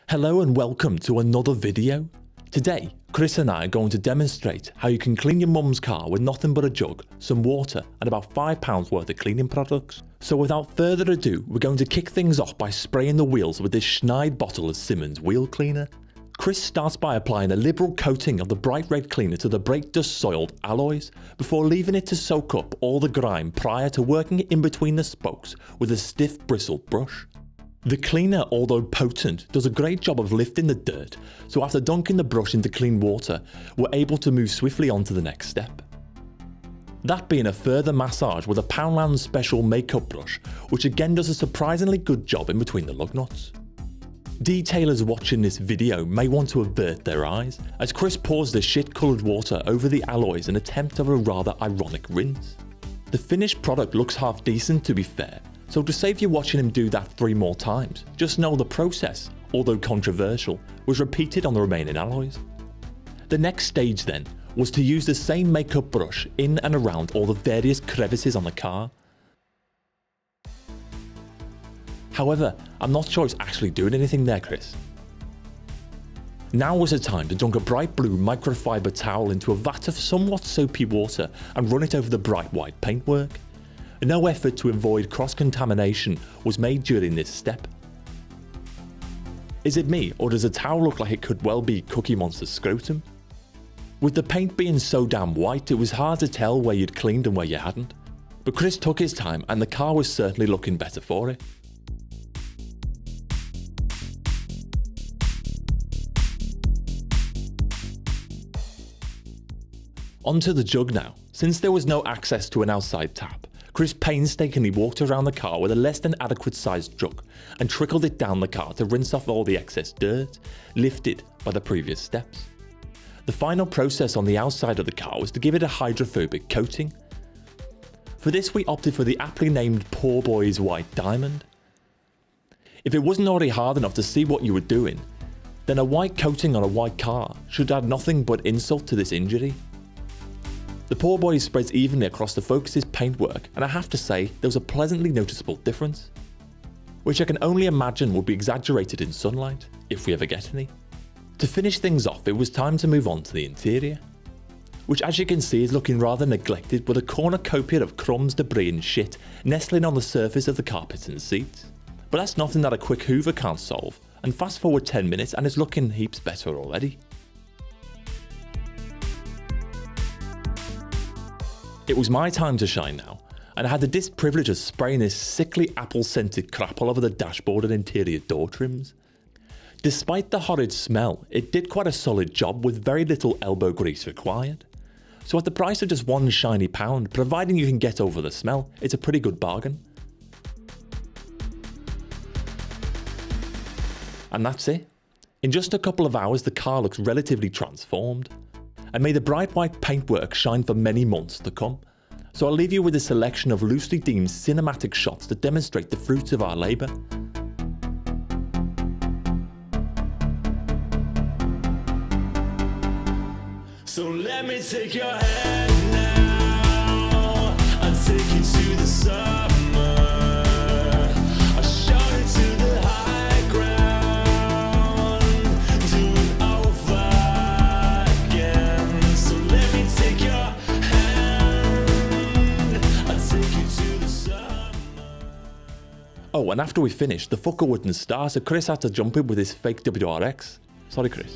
Hello and welcome to another video. Today, Chris and I are going to demonstrate how you can clean your mum's car with nothing but a jug, some water and about £5 worth of cleaning products. So without further ado, we're going to kick things off by spraying the wheels with this Schneid bottle of Simmons wheel cleaner. Chris starts by applying a liberal coating of the bright red cleaner to the brake dust soiled alloys before leaving it to soak up all the grime prior to working it in between the spokes with a stiff bristled brush. The cleaner, although potent, does a great job of lifting the dirt, so after dunking the brush into clean water, we're able to move swiftly on to the next step. That being a further massage with a Poundland special makeup brush, which again does a surprisingly good job in between the lug nuts. Detailers watching this video may want to avert their eyes, as Chris pours the shit coloured water over the alloys in attempt of a rather ironic rinse. The finished product looks half decent to be fair, so to save you watching him do that 3 more times, just know the process, although controversial, was repeated on the remaining alloys. The next stage then was to use the same makeup brush in and around all the various crevices on the car. However, I'm not sure it's actually doing anything there, Chris. Now was the time to dunk a bright blue microfiber towel into a vat of somewhat soapy water and run it over the bright white paintwork. No effort to avoid cross-contamination was made during this step. Is it me, or does the towel look like it could well be Cookie Monster's scrotum? With the paint being so damn white, it was hard to tell where you'd cleaned and where you hadn't. But Chris took his time and the car was certainly looking better for it. Onto the jug now. Since there was no access to an outside tap, Chris painstakingly walked around the car with a less than adequate sized jug and trickled it down the car to rinse off all the excess dirt, lifted by the previous steps. The final process on the outside of the car was to give it a hydrophobic coating. For this we opted for the aptly named Poor Boy's White Diamond. If it wasn't already hard enough to see what you were doing, then a white coating on a white car should add nothing but insult to this injury. The Poor Boy spreads evenly across the Focus's paintwork, and I have to say there was a pleasantly noticeable difference, which I can only imagine would be exaggerated in sunlight, if we ever get any. To finish things off, it was time to move on to the interior, which as you can see is looking rather neglected with a cornucopia of crumbs, debris and shit nestling on the surface of the carpets and seats. But that's nothing that a quick hoover can't solve, and fast forward 10 minutes and it's looking heaps better already. It was my time to shine now, and I had the disprivilege of spraying this sickly apple-scented crap all over the dashboard and interior door trims. Despite the horrid smell, it did quite a solid job with very little elbow grease required. So at the price of just one shiny pound, providing you can get over the smell, it's a pretty good bargain. And that's it. In just a couple of hours the car looks relatively transformed, and may the bright white paintwork shine for many months to come. So I'll leave you with a selection of loosely deemed cinematic shots that demonstrate the fruits of our labour. So let me take your hand now, I'll take you to the summer. I'll shout it to the high ground, do it over again. So let me take your hand, I'll take you to the summer. Oh, and after we finished, the fucker wouldn't start, so Chris had to jump in with his fake WRX. Sorry, Chris.